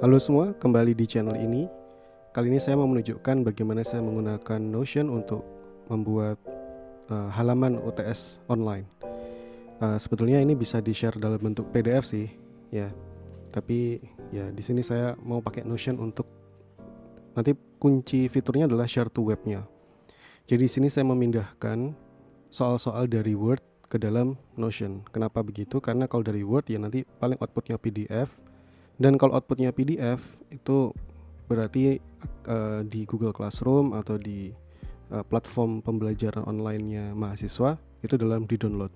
Halo semua, kembali di channel ini. Kali ini saya mau menunjukkan bagaimana saya menggunakan Notion untuk membuat halaman UTS online. Sebetulnya ini bisa di-share dalam bentuk PDF sih, ya. Tapi ya di sini saya mau pakai Notion untuk nanti kunci fiturnya adalah share to webnya. Jadi di sini saya memindahkan soal-soal dari Word ke dalam Notion. Kenapa begitu? Karena kalau dari Word ya nanti paling outputnya PDF. Dan kalau outputnya PDF itu berarti di Google Classroom atau di platform pembelajaran online-nya mahasiswa itu dalam di-download.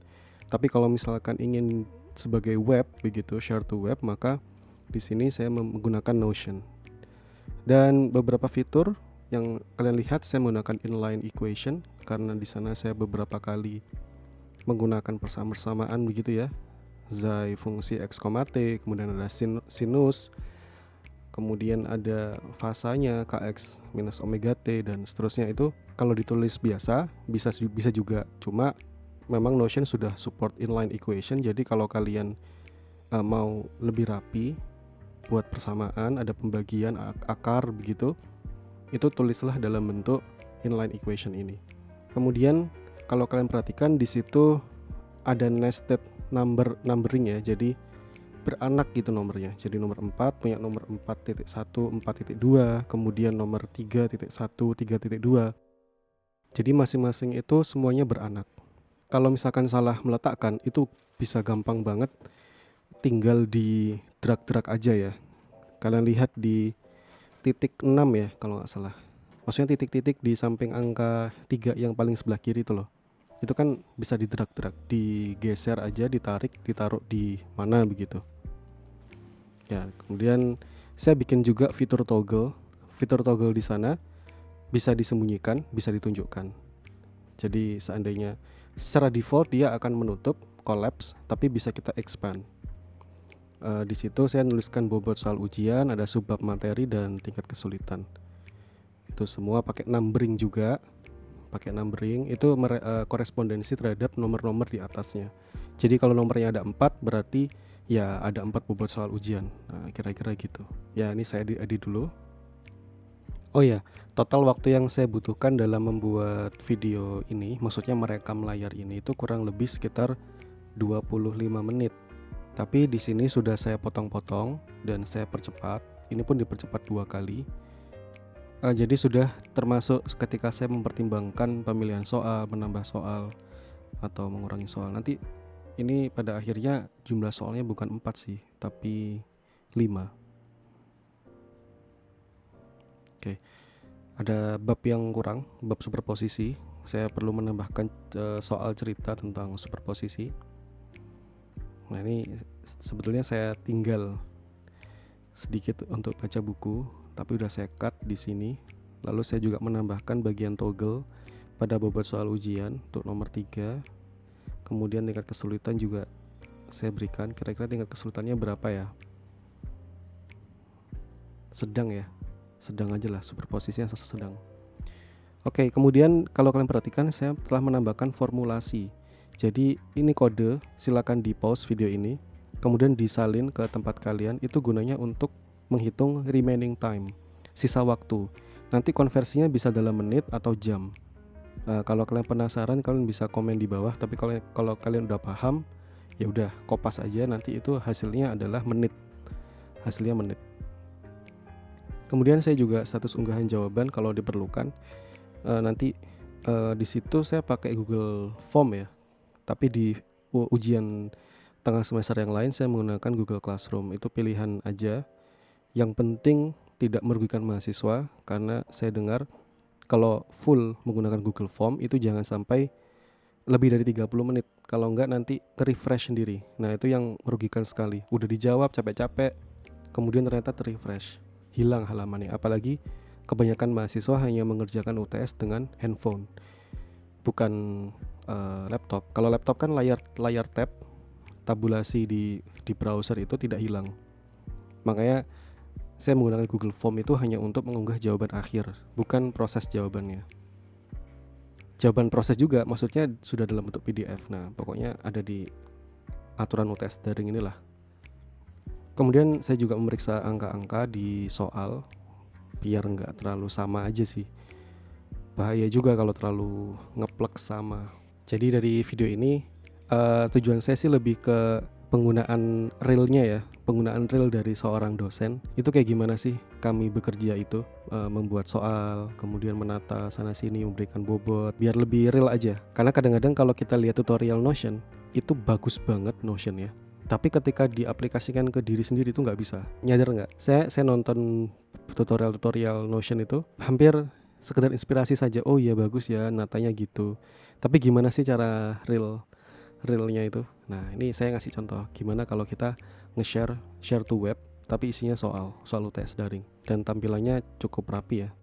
Tapi kalau misalkan ingin sebagai web begitu, share to web, maka di sini saya menggunakan Notion. Dan beberapa fitur yang kalian lihat saya menggunakan inline equation karena di sana saya beberapa kali menggunakan persamaan begitu ya. Zai fungsi x, t, kemudian ada sinus, kemudian ada fasanya kx minus omega t dan seterusnya. Itu kalau ditulis biasa bisa juga, cuma memang Notion sudah support inline equation. Jadi kalau kalian mau lebih rapi buat persamaan, ada pembagian akar begitu, itu tulislah dalam bentuk inline equation ini. Kemudian kalau kalian perhatikan di situ ada nested numbering ya, jadi beranak gitu nomornya. Jadi nomor 4 punya nomor 4.1, 4.2, kemudian nomor 3.1, 3.2. Jadi masing-masing itu semuanya beranak. Kalau misalkan salah meletakkan itu bisa gampang banget, tinggal di drag aja ya. Kalian lihat di titik 6 ya kalau nggak salah. Maksudnya titik-titik di samping angka 3 yang paling sebelah kiri itu loh. Itu kan bisa di-drag, digeser aja, ditarik, ditaruh di mana begitu. Ya, kemudian saya bikin juga fitur toggle. Fitur toggle di sana bisa disembunyikan, bisa ditunjukkan. Jadi seandainya secara default dia akan menutup, collapse, tapi bisa kita expand. Di situ saya nuliskan bobot soal ujian, ada subbab materi dan tingkat kesulitan. Itu semua pakai numbering juga. Pakai numbering itu korespondensi terhadap nomor-nomor di atasnya. Jadi kalau nomornya ada 4 berarti ya ada 4 bobot soal ujian. Nah, kira-kira gitu. Ya, ini saya edit dulu. Oh ya, total waktu yang saya butuhkan dalam membuat video ini, maksudnya merekam layar ini itu kurang lebih sekitar 25 menit. Tapi di sini sudah saya potong-potong dan saya percepat. Ini pun dipercepat 2 kali. Jadi sudah termasuk ketika saya mempertimbangkan pemilihan soal, menambah soal atau mengurangi soal. Nanti ini pada akhirnya jumlah soalnya bukan 4 sih, tapi 5. Oke. Ada bab yang kurang, bab superposisi. Saya perlu menambahkan soal cerita tentang superposisi. Nah, ini sebetulnya saya tinggal sedikit untuk baca buku, tapi udah saya cut di sini. Lalu saya juga menambahkan bagian toggle pada bobot soal ujian untuk nomor 3. Kemudian tingkat kesulitan juga saya berikan, kira-kira tingkat kesulitannya berapa ya? Sedang ya, sedang aja lah, superposisinya sedang. Oke, kemudian kalau kalian perhatikan saya telah menambahkan formulasi. Jadi ini kode, silakan di pause video ini, kemudian disalin ke tempat kalian. Itu gunanya untuk menghitung remaining time, sisa waktu. Nanti konversinya bisa dalam menit atau jam. Kalau kalian penasaran kalian bisa komen di bawah, tapi kalau kalian udah paham ya udah kopas aja, nanti itu hasilnya adalah menit. Hasilnya menit. Kemudian saya juga status unggahan jawaban kalau diperlukan. Nanti di situ saya pakai Google Form ya. Tapi di ujian tengah semester yang lain saya menggunakan Google Classroom. Itu pilihan aja. Yang penting tidak merugikan mahasiswa, karena saya dengar kalau full menggunakan Google Form itu jangan sampai lebih dari 30 menit. Kalau enggak nanti ter-refresh sendiri. Nah, itu yang merugikan sekali. Udah dijawab capek-capek, kemudian ternyata ter-refresh, hilang halamannya. Apalagi kebanyakan mahasiswa hanya mengerjakan UTS dengan handphone, bukan laptop. Kalau laptop kan layar tab, tabulasi di browser itu tidak hilang. Makanya saya menggunakan Google Form itu hanya untuk mengunggah jawaban akhir, bukan proses jawabannya. Jawaban proses juga maksudnya sudah dalam bentuk PDF. Nah, pokoknya ada di aturan UTS daring inilah. Kemudian saya juga memeriksa angka-angka di soal biar nggak terlalu sama aja sih. Bahaya juga kalau terlalu ngeplek sama. Jadi dari video ini tujuan saya sih lebih ke penggunaan realnya ya, penggunaan real dari seorang dosen. Itu kayak gimana sih kami bekerja itu, membuat soal, kemudian menata sana sini, memberikan bobot, biar lebih real aja. Karena kadang-kadang kalau kita lihat tutorial Notion, itu bagus banget Notion ya. Tapi ketika diaplikasikan ke diri sendiri itu nggak bisa. Nyadar nggak? Saya nonton tutorial Notion itu hampir sekedar inspirasi saja. Oh iya bagus ya natanya gitu. Tapi gimana sih cara realnya itu? Nah ini saya ngasih contoh. Gimana kalau kita share to web tapi isinya soal UTS daring dan tampilannya cukup rapi ya.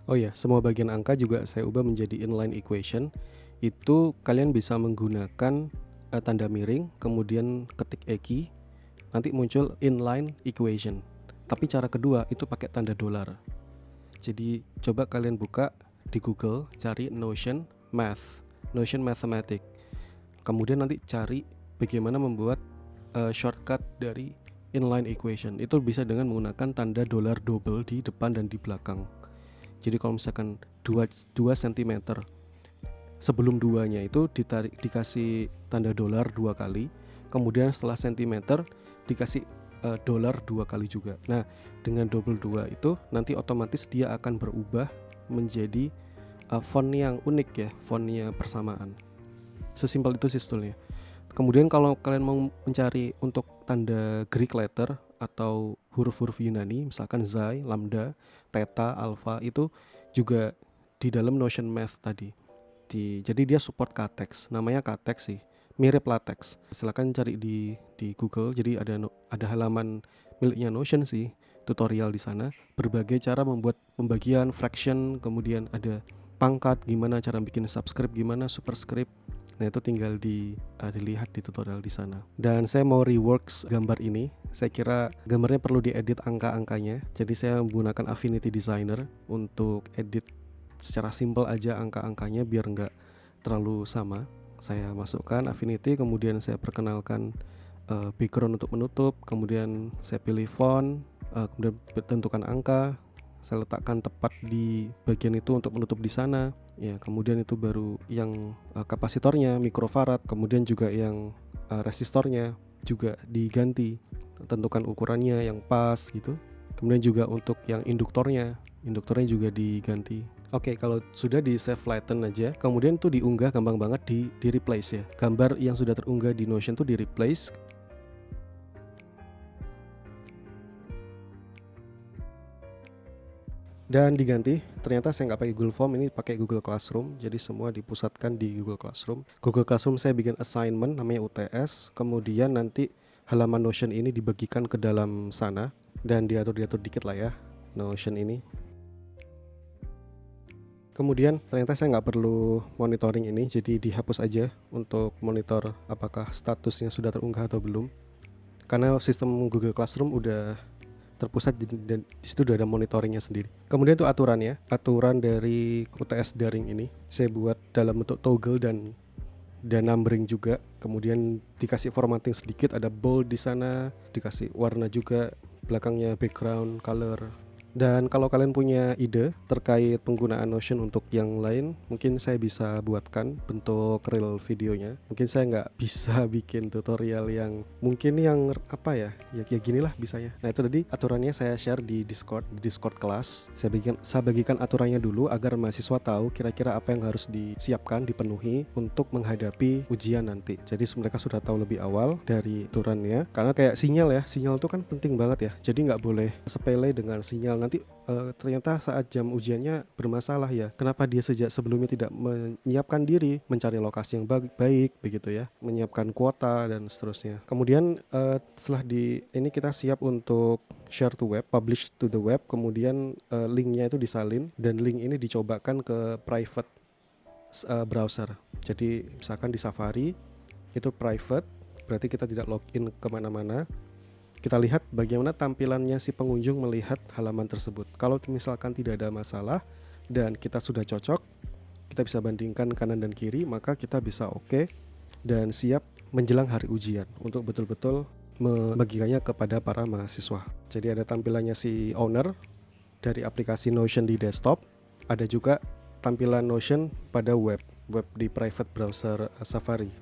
Oh ya, semua bagian angka juga saya ubah menjadi inline equation. Itu kalian bisa menggunakan tanda miring, kemudian ketik EKI, nanti muncul inline equation. Tapi cara kedua itu pakai tanda dolar. Jadi coba kalian buka di Google, cari Notion Mathematics. Kemudian nanti cari bagaimana membuat shortcut dari inline equation. Itu bisa dengan menggunakan tanda dolar double di depan dan di belakang. Jadi kalau misalkan 2 cm sebelum duanya itu dikasih tanda dolar 2 kali, kemudian setelah sentimeter dikasih dolar 2 kali juga. Nah dengan double 2 itu nanti otomatis dia akan berubah menjadi font yang unik ya, fontnya persamaan. Sesimpel itu sih sebetulnya. Kemudian kalau kalian mau mencari untuk tanda Greek letter atau huruf-huruf Yunani, misalkan Xi, Lambda, Theta, Alpha, itu juga di dalam Notion Math tadi. Jadi dia support Katex, namanya Katex sih, mirip LaTeX. Silakan cari di Google. Jadi ada halaman miliknya Notion sih, tutorial di sana, berbagai cara membuat pembagian fraction, kemudian ada pangkat, gimana cara bikin subscript, gimana superscript. Nah itu tinggal dilihat di tutorial di sana. Dan saya mau reworks gambar ini. Saya kira gambarnya perlu diedit angka-angkanya. Jadi saya menggunakan Affinity Designer untuk edit secara simple aja angka-angkanya biar nggak terlalu sama. Saya masukkan Affinity, kemudian saya perkenalkan background untuk menutup, kemudian saya pilih font, kemudian tentukan angka, saya letakkan tepat di bagian itu untuk menutup di sana. Ya, kemudian itu baru yang kapasitornya mikrofarad, kemudian juga yang resistornya juga diganti, tentukan ukurannya yang pas gitu. Kemudian juga untuk yang induktornya juga diganti. Oke, kalau sudah di save flatten aja, kemudian tuh diunggah, gampang banget di replace ya. Gambar yang sudah terunggah di Notion tuh di replace. Dan diganti. Ternyata saya nggak pakai Google Form, ini pakai Google Classroom. Jadi semua dipusatkan di Google Classroom. Google Classroom saya bikin assignment namanya UTS. Kemudian nanti halaman Notion ini dibagikan ke dalam sana dan diatur dikit lah ya Notion ini. Kemudian ternyata saya nggak perlu monitoring ini, jadi dihapus aja untuk monitor apakah statusnya sudah terunggah atau belum. Karena sistem Google Classroom udah terpusat dan di situ udah ada monitoringnya sendiri. Kemudian itu aturan dari UTS daring ini saya buat dalam bentuk toggle dan numbering juga. Kemudian dikasih formatting sedikit, ada bold di sana, dikasih warna juga, belakangnya background color. Dan kalau kalian punya ide terkait penggunaan Notion untuk yang lain, mungkin saya bisa buatkan bentuk real videonya. Mungkin saya nggak bisa bikin tutorial yang mungkin yang apa ya ginilah bisanya. Nah itu tadi aturannya saya share di Discord kelas. Saya bagikan aturannya dulu agar mahasiswa tahu kira-kira apa yang harus disiapkan, dipenuhi untuk menghadapi ujian nanti. Jadi mereka sudah tahu lebih awal dari aturannya. Karena kayak sinyal itu kan penting banget ya. Jadi nggak boleh sepele dengan sinyal. Nanti ternyata saat jam ujiannya bermasalah ya. Kenapa dia sejak sebelumnya tidak menyiapkan diri, mencari lokasi yang baik begitu ya, menyiapkan kuota dan seterusnya. Kemudian setelah ini kita siap untuk share to web, publish to the web, kemudian linknya itu disalin dan link ini dicobakan ke private browser. Jadi misalkan di Safari itu private, berarti kita tidak login kemana-mana. Kita lihat bagaimana tampilannya si pengunjung melihat halaman tersebut. Kalau misalkan tidak ada masalah dan kita sudah cocok, kita bisa bandingkan kanan dan kiri, maka kita bisa oke dan siap menjelang hari ujian untuk betul-betul membagikannya kepada para mahasiswa. Jadi ada tampilannya si owner dari aplikasi Notion di desktop, ada juga tampilan Notion pada web di private browser Safari.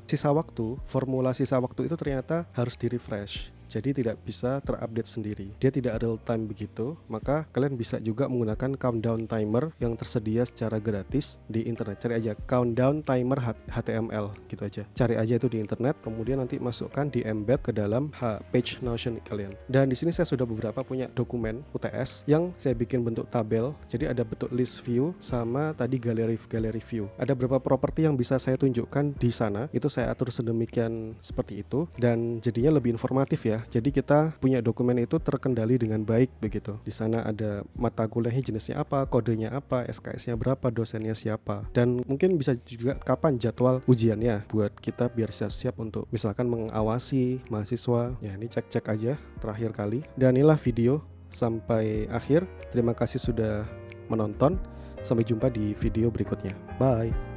Formula sisa waktu itu ternyata harus di-refresh. Jadi tidak bisa terupdate sendiri. Dia tidak real time begitu, maka kalian bisa juga menggunakan countdown timer yang tersedia secara gratis di internet. Cari aja countdown timer HTML gitu aja. Cari aja itu di internet, kemudian nanti masukkan di embed ke dalam page Notion kalian. Dan di sini saya sudah beberapa punya dokumen UTS yang saya bikin bentuk tabel. Jadi ada bentuk list view sama tadi gallery view. Ada beberapa properti yang bisa saya tunjukkan di sana. Itu saya atur sedemikian seperti itu dan jadinya lebih informatif ya. Jadi kita punya dokumen itu terkendali dengan baik begitu. Di sana ada mata kuliahnya jenisnya apa, kodenya apa, SKS-nya berapa, dosennya siapa, dan mungkin bisa juga kapan jadwal ujiannya buat kita biar siap-siap untuk misalkan mengawasi mahasiswa. Ya ini cek-cek aja terakhir kali. Dan inilah video sampai akhir. Terima kasih sudah menonton. Sampai jumpa di video berikutnya. Bye.